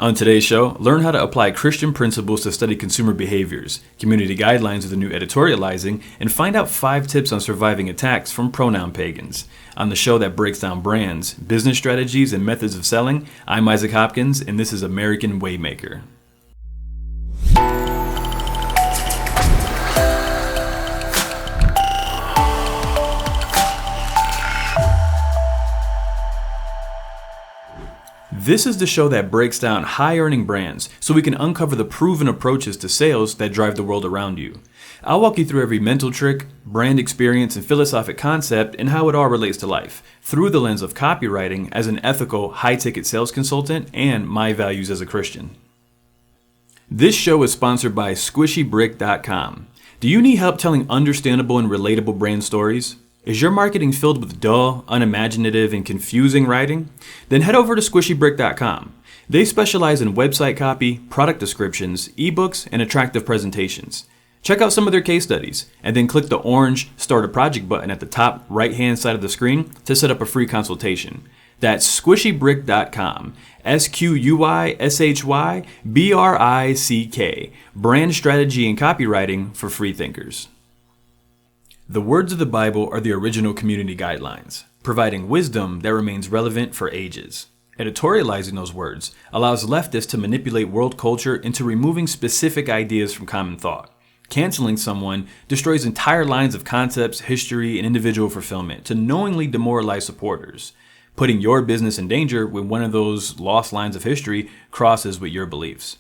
On today's show, learn how to apply Christian principles to study consumer behaviors, community guidelines with the new editorializing, and find out 5 tips on surviving attacks from pronoun pagans. On the show that breaks down brands, business strategies, and methods of selling, I'm Isaac Hopkins, and this is American Waymaker. This is the show that breaks down high-earning brands so we can uncover the proven approaches to sales that drive the world around you. I'll walk you through every mental trick, brand experience, and philosophic concept and how it all relates to life through the lens of copywriting as an ethical, high-ticket sales consultant and my values as a Christian. This show is sponsored by SquishyBrick.com. Do you need help telling understandable and relatable brand stories? Is your marketing filled with dull, unimaginative, and confusing writing? Then head over to SquishyBrick.com. They specialize in website copy, product descriptions, ebooks, and attractive presentations. Check out some of their case studies, and then click the orange Start a Project button at the top right-hand side of the screen to set up a free consultation. That's SquishyBrick.com, SQUISHYBRICK, brand strategy and copywriting for free thinkers. The words of the Bible are the original community guidelines, providing wisdom that remains relevant for ages. Editorializing those words allows leftists to manipulate world culture into removing specific ideas from common thought. Canceling someone destroys entire lines of concepts, history, and individual fulfillment to knowingly demoralize supporters, putting your business in danger when one of those lost lines of history crosses with your beliefs.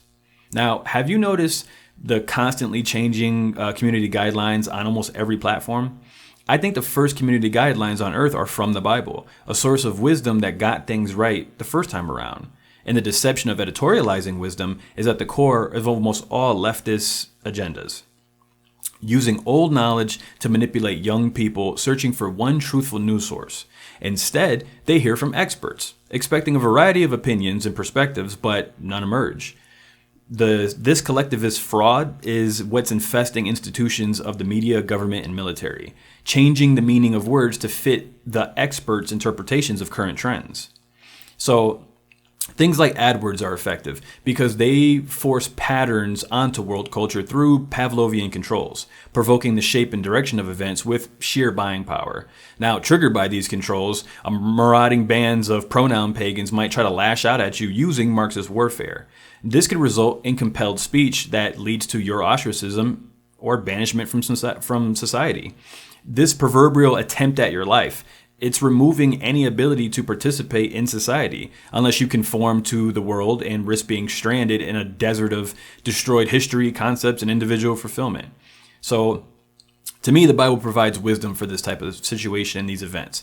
Now, have you noticed the constantly changing community guidelines on almost every platform? I think the first community guidelines on earth are from the Bible, a source of wisdom that got things right the first time around. And the deception of editorializing wisdom is at the core of almost all leftist agendas. Using old knowledge to manipulate young people searching for one truthful news source. Instead, they hear from experts, expecting a variety of opinions and perspectives, but none emerge. This collectivist fraud is what's infesting institutions of the media, government, and military, changing the meaning of words to fit the experts' interpretations of current trends. So things like AdWords are effective because they force patterns onto world culture through Pavlovian controls, provoking the shape and direction of events with sheer buying power. Now, triggered by these controls, marauding bands of pronoun pagans might try to lash out at you using Marxist warfare. This could result in compelled speech that leads to your ostracism or banishment from society. This proverbial attempt at your life, it's removing any ability to participate in society unless you conform to the world and risk being stranded in a desert of destroyed history, concepts, and individual fulfillment. So, to me, the Bible provides wisdom for this type of situation in these events.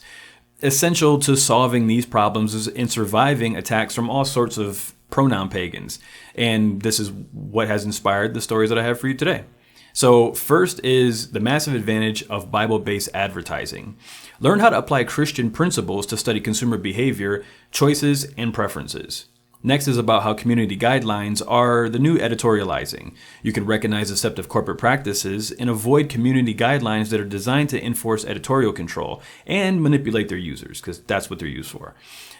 Essential to solving these problems is in surviving attacks from all sorts of pronoun pagans. And this is what has inspired the stories that I have for you today. So first is the massive advantage of Bible-based advertising. Learn how to apply Christian principles to study consumer behavior, choices, and preferences. Next is about how community guidelines are the new editorializing. You can recognize deceptive corporate practices and avoid community guidelines that are designed to enforce editorial control and manipulate their users, because that's what they're used for.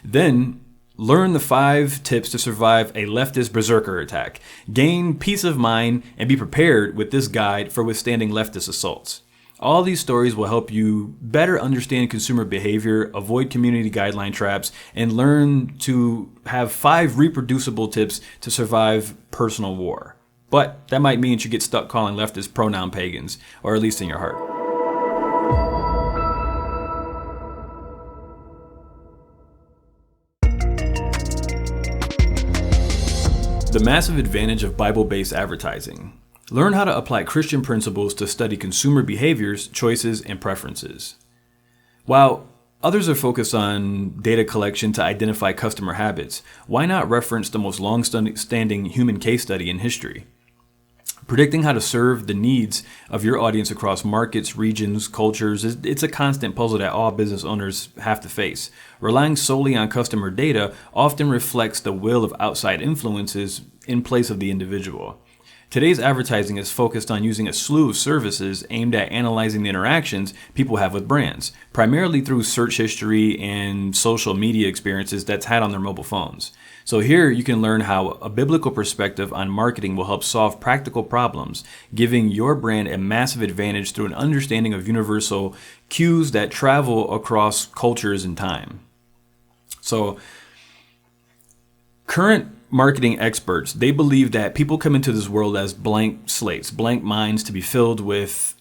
Then learn the 5 tips to survive a leftist berserker attack. Gain peace of mind and be prepared with this guide for withstanding leftist assaults. All these stories will help you better understand consumer behavior, avoid community guideline traps, and learn to have 5 reproducible tips to survive personal war. But that might mean you get stuck calling leftists pronoun pagans, or at least in your heart. The massive advantage of Bible-based advertising. Learn how to apply Christian principles to study consumer behaviors, choices, and preferences. While others are focused on data collection to identify customer habits, why not reference the most long-standing human case study in history? Predicting how to serve the needs of your audience across markets, regions, cultures, it's a constant puzzle that all business owners have to face. Relying solely on customer data often reflects the will of outside influences in place of the individual. Today's advertising is focused on using a slew of services aimed at analyzing the interactions people have with brands, primarily through search history and social media experiences that's had on their mobile phones. So here you can learn how a biblical perspective on marketing will help solve practical problems, giving your brand a massive advantage through an understanding of universal cues that travel across cultures and time. So current marketing experts, they believe that people come into this world as blank slates, blank minds to be filled with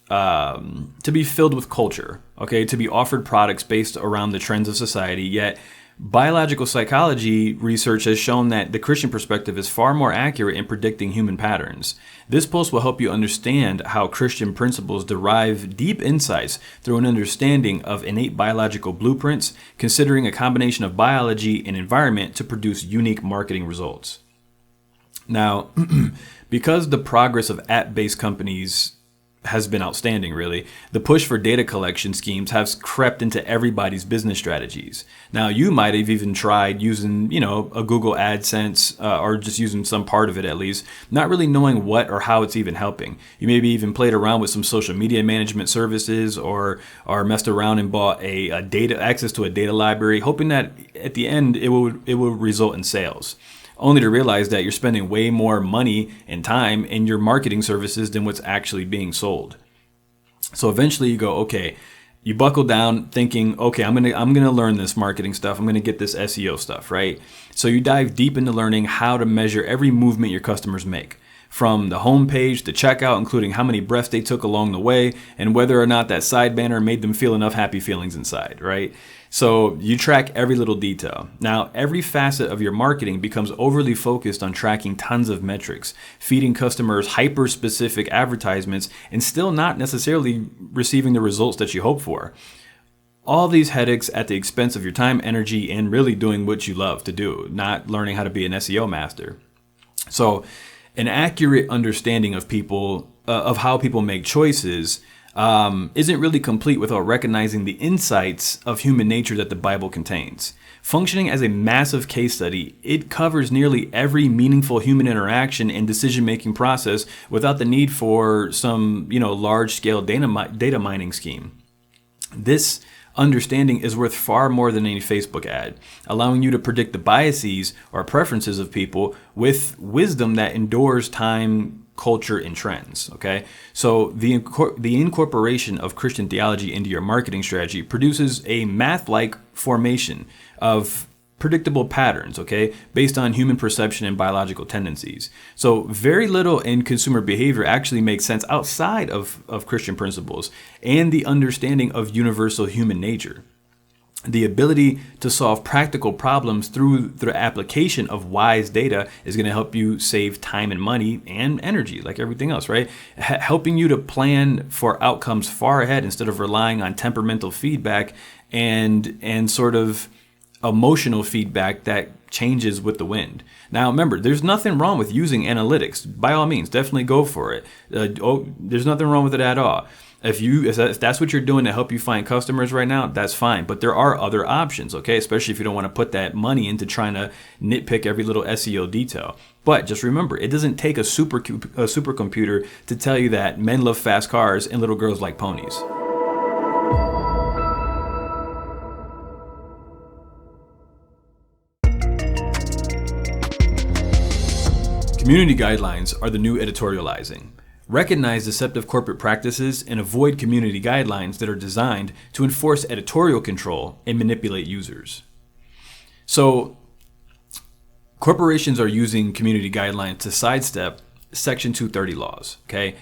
culture, okay, to be offered products based around the trends of society. Yet biological psychology research has shown that the Christian perspective is far more accurate in predicting human patterns. This post will help you understand how Christian principles derive deep insights through an understanding of innate biological blueprints, considering a combination of biology and environment to produce unique marketing results. Now, because the progress of app-based companies has been outstanding, really, the push for data collection schemes has crept into everybody's business strategies. Now, you might have even tried using, a Google AdSense or just using some part of it at least, not really knowing what or how it's even helping. You maybe even played around with some social media management services or messed around and bought a data access to a data library, hoping that at the end it will result in sales, only to realize that you're spending way more money and time in your marketing services than what's actually being sold. So eventually you go, okay, you buckle down thinking, okay, I'm gonna learn this marketing stuff. I'm gonna get this SEO stuff, right? So you dive deep into learning how to measure every movement your customers make, from the homepage to checkout, including how many breaths they took along the way and whether or not that side banner made them feel enough happy feelings inside, right? So you track every little detail. Now, every facet of your marketing becomes overly focused on tracking tons of metrics, feeding customers hyper-specific advertisements, and still not necessarily receiving the results that you hope for. All these headaches at the expense of your time, energy, and really doing what you love to do, not learning how to be an SEO master. So an accurate understanding of how people make choices isn't really complete without recognizing the insights of human nature that the Bible contains. Functioning as a massive case study, it covers nearly every meaningful human interaction and decision-making process without the need for some, large-scale data mining scheme. This understanding is worth far more than any Facebook ad, allowing you to predict the biases or preferences of people with wisdom that endures time, culture, and trends. Okay, so the incorporation of Christian theology into your marketing strategy produces a math-like formation of predictable patterns, okay, based on human perception and biological tendencies. So very little in consumer behavior actually makes sense outside of Christian principles and the understanding of universal human nature. The ability to solve practical problems through the application of wise data is going to help you save time and money and energy, like everything else, right? Helping you to plan for outcomes far ahead instead of relying on temperamental feedback and sort of emotional feedback that changes with the wind. Now, remember, there's nothing wrong with using analytics. By all means, definitely go for it. There's nothing wrong with it at all. If that's what you're doing to help you find customers right now, that's fine. But there are other options, okay? Especially if you don't want to put that money into trying to nitpick every little SEO detail. But just remember, it doesn't take a supercomputer to tell you that men love fast cars and little girls like ponies. Community guidelines are the new editorializing. Recognize deceptive corporate practices and avoid community guidelines that are designed to enforce editorial control and manipulate users. So, corporations are using community guidelines to sidestep Section 230 laws, okay?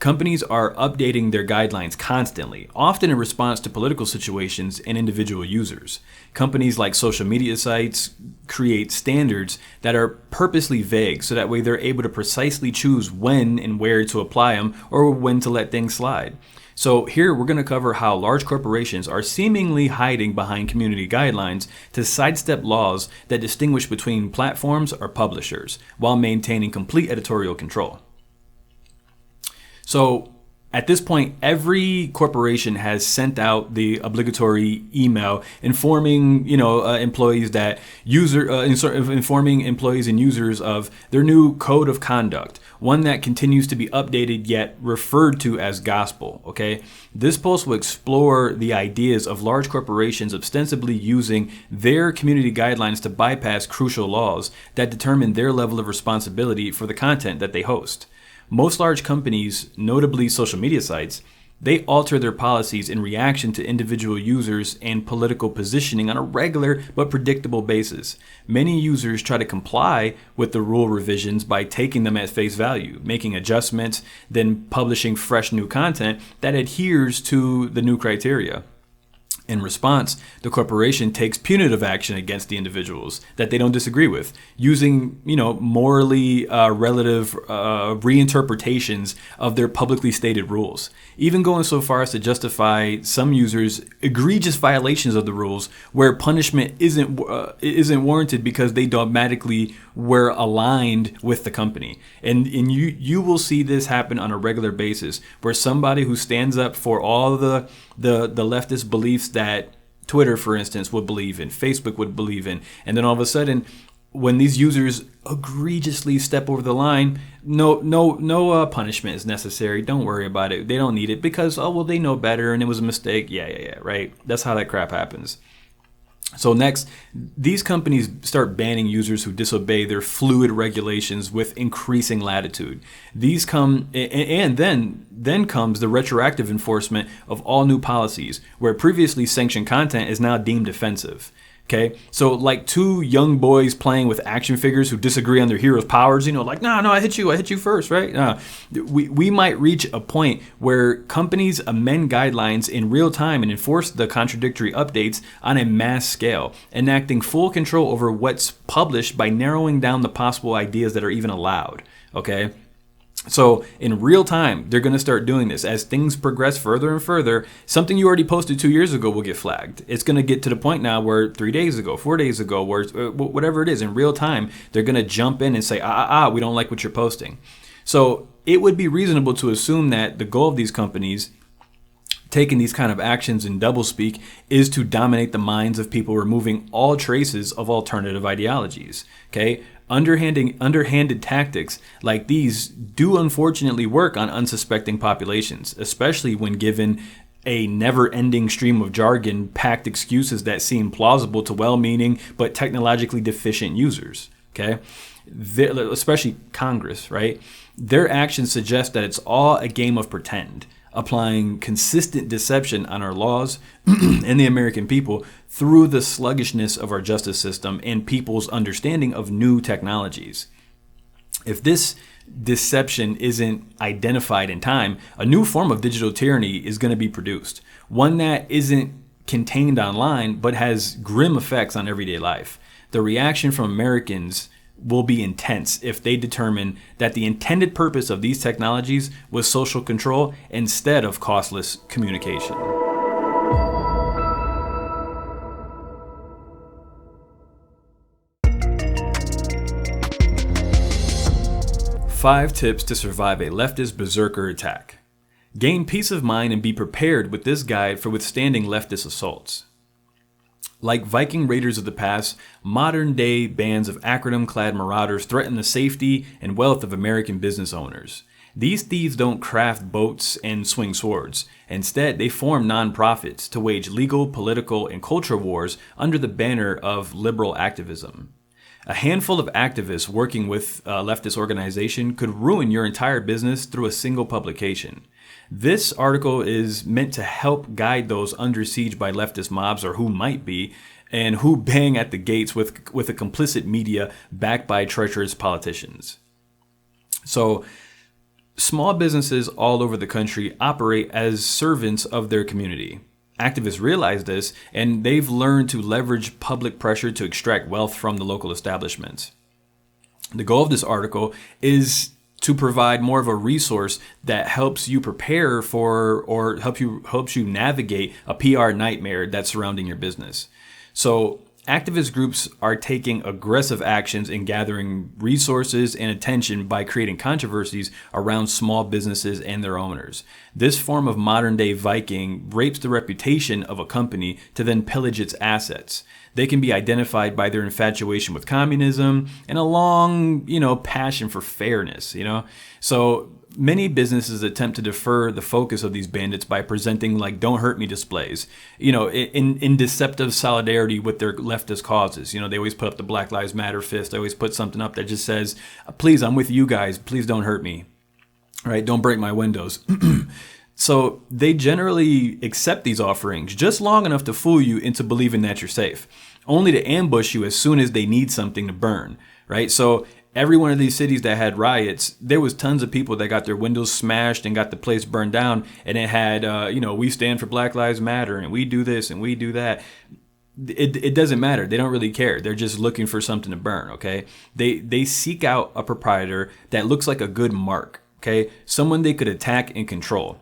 Companies are updating their guidelines constantly, often in response to political situations and individual users. Companies like social media sites create standards that are purposely vague so that way they're able to precisely choose when and where to apply them or when to let things slide. So here we're going to cover how large corporations are seemingly hiding behind community guidelines to sidestep laws that distinguish between platforms or publishers while maintaining complete editorial control. So At this point, every corporation has sent out the obligatory email informing, employees that informing employees and users of their new code of conduct, one that continues to be updated yet referred to as gospel. Okay, this post will explore the ideas of large corporations ostensibly using their community guidelines to bypass crucial laws that determine their level of responsibility for the content that they host. Most large companies, notably social media sites, they alter their policies in reaction to individual users and political positioning on a regular but predictable basis. Many users try to comply with the rule revisions by taking them at face value, making adjustments, then publishing fresh new content that adheres to the new criteria. In response, the corporation takes punitive action against the individuals that they don't disagree with, using, morally relative reinterpretations of their publicly stated rules, even going so far as to justify some users' egregious violations of the rules where punishment isn't warranted because they dogmatically were aligned with the company. And you will see this happen on a regular basis, where somebody who stands up for all the leftist beliefs that Twitter, for instance, would believe in, Facebook would believe in, and then all of a sudden, when these users egregiously step over the line, no punishment is necessary. Don't worry about it. They don't need it because, they know better and it was a mistake. Yeah, right? That's how that crap happens. So next, these companies start banning users who disobey their fluid regulations with increasing latitude. These come, and then comes the retroactive enforcement of all new policies, where previously sanctioned content is now deemed offensive. Okay, so like two young boys playing with action figures who disagree on their hero's powers, no, I hit you first, right? We might reach a point where companies amend guidelines in real time and enforce the contradictory updates on a mass scale, enacting full control over what's published by narrowing down the possible ideas that are even allowed. Okay. So in real time, they're going to start doing this. As things progress further and further, something you already posted 2 years ago will get flagged. It's going to get to the point now where 3 days ago, 4 days ago, where whatever it is, in real time, they're going to jump in and say, we don't like what you're posting. So it would be reasonable to assume that the goal of these companies taking these kind of actions in doublespeak is to dominate the minds of people, removing all traces of alternative ideologies. Okay? Underhanded tactics like these do unfortunately work on unsuspecting populations, especially when given a never-ending stream of jargon-packed excuses that seem plausible to well-meaning but technologically deficient users. Okay? Especially Congress, right? Their actions suggest that it's all a game of pretend, applying consistent deception on our laws and the American people through the sluggishness of our justice system and people's understanding of new technologies. If this deception isn't identified in time, a new form of digital tyranny is going to be produced, one that isn't contained online but has grim effects on everyday life. The reaction from Americans will be intense if they determine that the intended purpose of these technologies was social control instead of costless communication. Five tips to survive a leftist berserker attack. Gain peace of mind and be prepared with this guide for withstanding leftist assaults. Like Viking raiders of the past, modern-day bands of acronym-clad marauders threaten the safety and wealth of American business owners. These thieves don't craft boats and swing swords. Instead, they form nonprofits to wage legal, political, and culture wars under the banner of liberal activism. A handful of activists working with a leftist organization could ruin your entire business through a single publication. This article is meant to help guide those under siege by leftist mobs, or who might be, and who bang at the gates with a complicit media backed by treacherous politicians. So, small businesses all over the country operate as servants of their community. Activists realize this, and they've learned to leverage public pressure to extract wealth from the local establishments. The goal of this article is to provide more of a resource that helps you prepare for or helps you navigate a PR nightmare that's surrounding your business. So activist groups are taking aggressive actions in gathering resources and attention by creating controversies around small businesses and their owners. This form of modern-day Viking rapes the reputation of a company to then pillage its assets. They can be identified by their infatuation with communism and a long, passion for fairness, So many businesses attempt to defer the focus of these bandits by presenting like "don't hurt me" displays, in deceptive solidarity with their leftist causes. They always put up the Black Lives Matter fist. They always put something up that just says, "Please, I'm with you guys. Please don't hurt me. Right? Don't break my windows." So they generally accept these offerings just long enough to fool you into believing that you're safe, only to ambush you as soon as they need something to burn, right? So every one of these cities that had riots, there was tons of people that got their windows smashed and got the place burned down, and it had, "We stand for Black Lives Matter, and we do this and we do that." It doesn't matter. They don't really care. They're just looking for something to burn, okay? They seek out a proprietor that looks like a good mark, okay? Someone they could attack and control.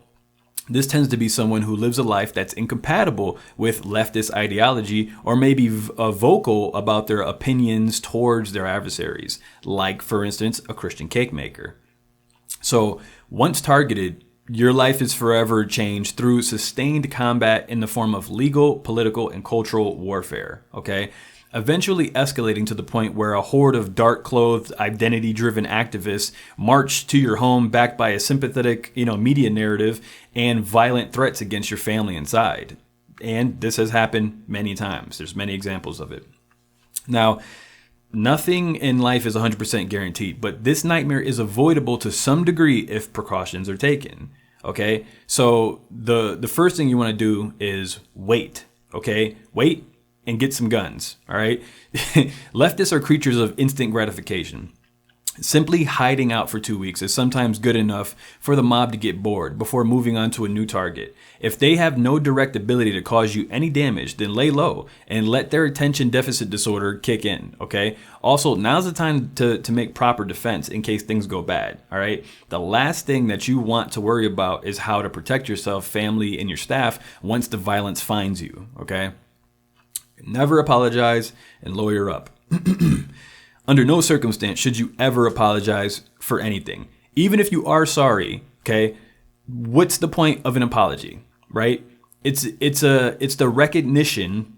This tends to be someone who lives a life that's incompatible with leftist ideology, or maybe vocal about their opinions towards their adversaries, like, for instance, a Christian cake maker. So once targeted, your life is forever changed through sustained combat in the form of legal, political, and cultural warfare, okay? Eventually escalating to the point where a horde of dark-clothed, identity-driven activists march to your home backed by a sympathetic, media narrative and violent threats against your family inside. And this has happened many times. There's many examples of it. Now, nothing in life is 100% guaranteed, but this nightmare is avoidable to some degree if precautions are taken. Okay? So the first thing you want to do is wait. Okay? Wait and get some guns, all right? Leftists are creatures of instant gratification. Simply hiding out for 2 weeks is sometimes good enough for the mob to get bored before moving on to a new target. If they have no direct ability to cause you any damage, then lay low and let their attention deficit disorder kick in, okay? Also, now's the time to make proper defense in case things go bad, all right? The last thing that you want to worry about is how to protect yourself, family, and your staff once the violence finds you, okay? Never apologize and lawyer up. Under no circumstance should you ever apologize for anything. Even if you are sorry, okay, what's the point of an apology, right? It's the recognition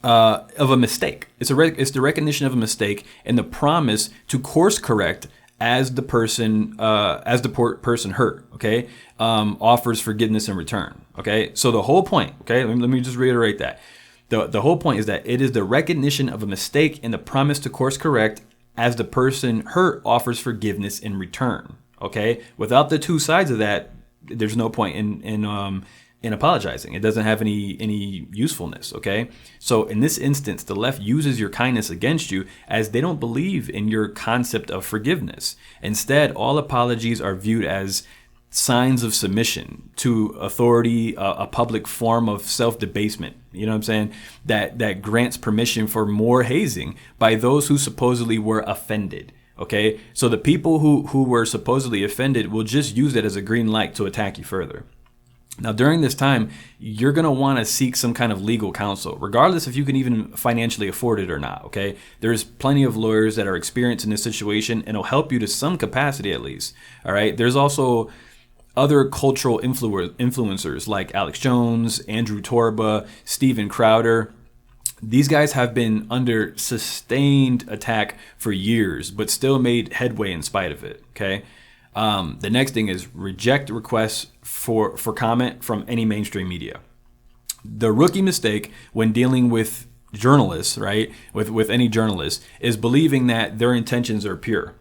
of a mistake. It's the recognition of a mistake and the promise to course correct as the person hurt, okay, offers forgiveness in return, okay? So the whole point, okay, let me just reiterate that. The whole point is that it is the recognition of a mistake and the promise to course correct as the person hurt offers forgiveness in return. Okay, without the two sides of that, there's no point in apologizing. It doesn't have any usefulness. Okay, so in this instance, the left uses your kindness against you as they don't believe in your concept of forgiveness. Instead, all apologies are viewed as signs of submission to authority, a public form of self-debasement, you know what I'm saying, that grants permission for more hazing by those who supposedly were offended, okay? So the people who were supposedly offended will just use it as a green light to attack you further. Now, during this time, you're going to want to seek some kind of legal counsel, regardless if you can even financially afford it or not, okay? There's plenty of lawyers that are experienced in this situation and will help you to some capacity at least, all right? There's also other cultural influencers like Alex Jones, Andrew Torba, Steven Crowder. These guys have been under sustained attack for years, but still made headway in spite of it, okay? The next thing is reject requests for comment from any mainstream media. The rookie mistake when dealing with journalists, right, with any journalist, is believing that their intentions are pure.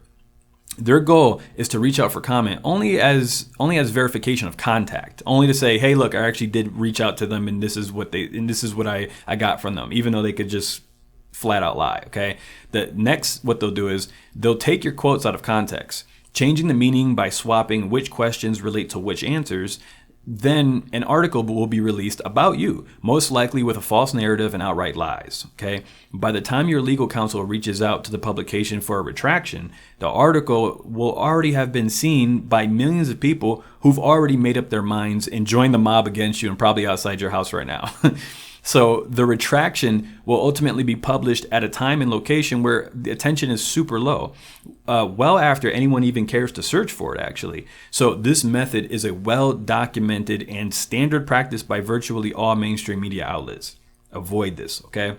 Their goal is to reach out for comment only as verification of contact, only to say, hey, look, I actually did reach out to them and this is what I got from them, even though they could just flat out lie, okay? The next, what they'll do is they'll take your quotes out of context, changing the meaning by swapping which questions relate to which answers. Then an article will be released about you, most likely with a false narrative and outright lies, okay? By the time your legal counsel reaches out to the publication for a retraction, the article will already have been seen by millions of people who've already made up their minds and joined the mob against you and probably outside your house right now. So the retraction will ultimately be published at a time and location where the attention is super low, well after anyone even cares to search for it, actually. So this method is a well-documented and standard practice by virtually all mainstream media outlets. Avoid this, okay?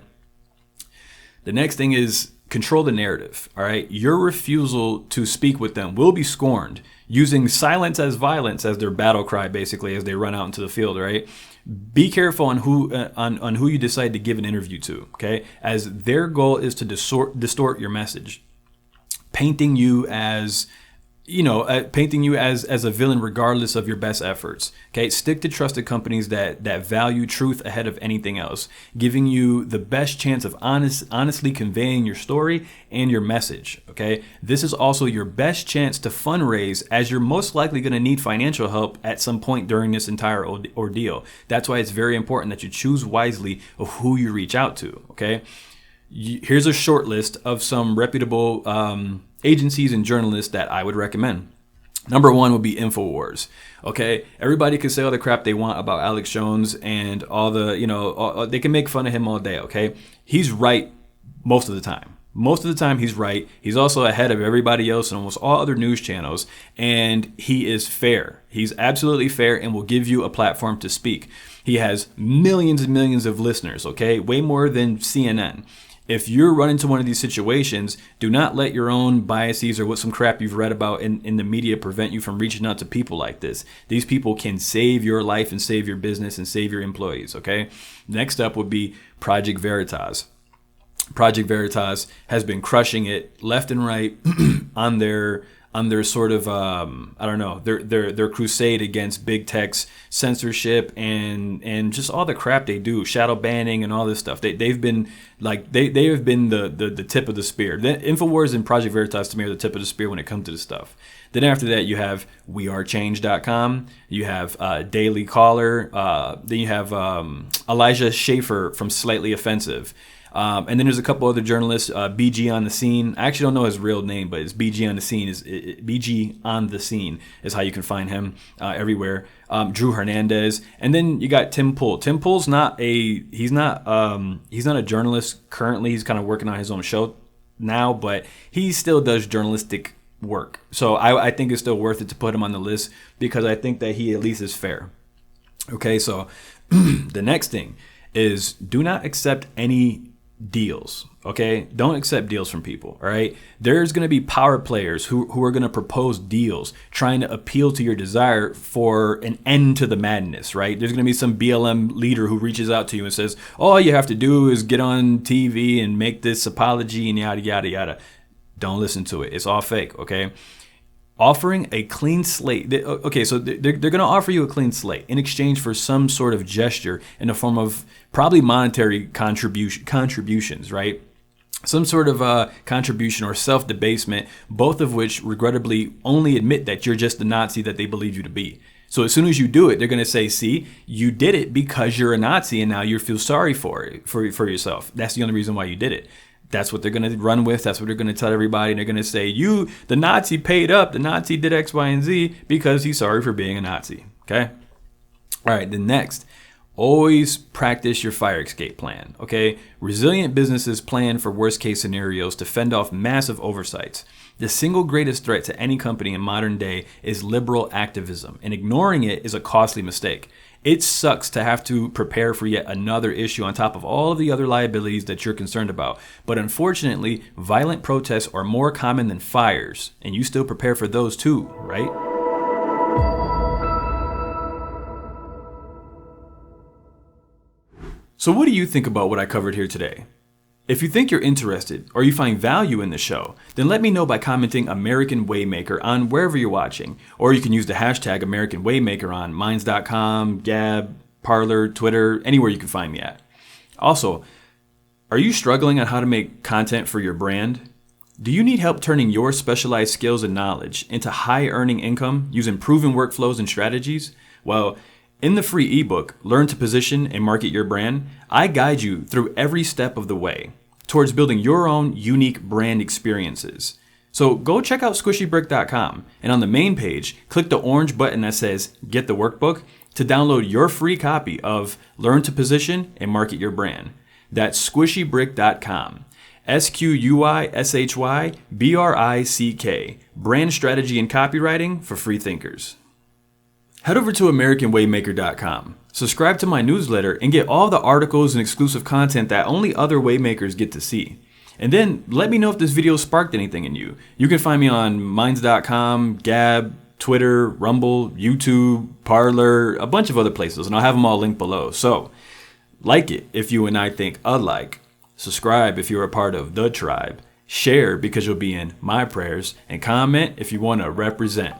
The next thing is control the narrative, all right? Your refusal to speak with them will be scorned, using silence as violence as their battle cry, basically, as they run out into the field, right? Be careful on who you decide to give an interview to, okay? As their goal is to distort your message, painting you as a villain regardless of your best efforts. Okay, stick to trusted companies that value truth ahead of anything else, giving you the best chance of honestly conveying your story and your message. Okay, this is also your best chance to fundraise, as you're most likely going to need financial help at some point during this entire ordeal. That's why it's very important that you choose wisely of who you reach out to. Okay, here's a short list of some reputable agencies and journalists that I would recommend. Number one would be InfoWars. Okay, everybody can say all the crap they want about Alex Jones and all the, they can make fun of him all day. Okay, he's right most of the time. Most of the time he's right. He's also ahead of everybody else and almost all other news channels, and he is fair. He's absolutely fair and will give you a platform to speak. He has millions and millions of listeners, okay, way more than CNN. If you're running into one of these situations, do not let your own biases or what some crap you've read about in the media prevent you from reaching out to people like this. These people can save your life and save your business and save your employees, okay? Next up would be Project Veritas. Project Veritas has been crushing it left and right on their sort of their crusade against big tech's censorship and just all the crap they do, shadow banning and all this stuff. They have been the tip of the spear. The InfoWars and Project Veritas to me are the tip of the spear when it comes to this stuff. Then after that you have wearechange.com, you have Daily Caller, then you have Elijah Schaefer from Slightly Offensive. And then there's a couple other journalists, BG on the Scene. I actually don't know his real name, but it's BG on the Scene. BG on the Scene is how you can find him everywhere. Drew Hernandez, and then you got Tim Pool. Tim Pool's not a journalist currently. He's kind of working on his own show now, but he still does journalistic work. So I think it's still worth it to put him on the list because I think that he at least is fair. Okay, so the next thing is do not accept any deals. Okay, don't accept deals from people. All right, there's going to be power players who are going to propose deals trying to appeal to your desire for an end to the madness. Right, there's going to be some BLM leader who reaches out to you and says, all you have to do is get on TV and make this apology and yada yada yada. Don't listen to it. It's all fake. Okay, offering a clean slate. Okay, so they're going to offer you a clean slate in exchange for some sort of gesture in the form of probably monetary contributions, right? Some sort of contribution or self-debasement, both of which regrettably only admit that you're just the Nazi that they believe you to be. So as soon as you do it, they're going to say, see, you did it because you're a Nazi and now you feel sorry for yourself. That's the only reason why you did it. That's what they're going to run with. That's what they're going to tell everybody. And they're going to say, the Nazi paid up. The Nazi did X, Y, and Z because he's sorry for being a Nazi. Okay? All right, then next. Always practice your fire escape plan, okay? Resilient businesses plan for worst case scenarios to fend off massive oversights. The single greatest threat to any company in modern day is liberal activism, and ignoring it is a costly mistake. It sucks to have to prepare for yet another issue on top of all of the other liabilities that you're concerned about. But unfortunately, violent protests are more common than fires, and you still prepare for those too, right? So what do you think about what I covered here today? If you think you're interested or you find value in the show, then let me know by commenting American Waymaker on wherever you're watching. Or you can use the hashtag American Waymaker on Minds.com, Gab, Parler, Twitter, anywhere you can find me at. Also, are you struggling on how to make content for your brand? Do you need help turning your specialized skills and knowledge into high-earning income using proven workflows and strategies? Well, in the free ebook, Learn to Position and Market Your Brand, I guide you through every step of the way towards building your own unique brand experiences. So go check out squishybrick.com, and on the main page, click the orange button that says Get the Workbook to download your free copy of Learn to Position and Market Your Brand. That's squishybrick.com. SQUISHYBRICK. Brand strategy and copywriting for free thinkers. Head over to AmericanWaymaker.com. Subscribe to my newsletter and get all the articles and exclusive content that only other Waymakers get to see. And then let me know if this video sparked anything in you. You can find me on Minds.com, Gab, Twitter, Rumble, YouTube, Parler, a bunch of other places, and I'll have them all linked below. So, like it if you and I think alike. Subscribe if you're a part of the tribe. Share because you'll be in my prayers. And comment if you want to represent.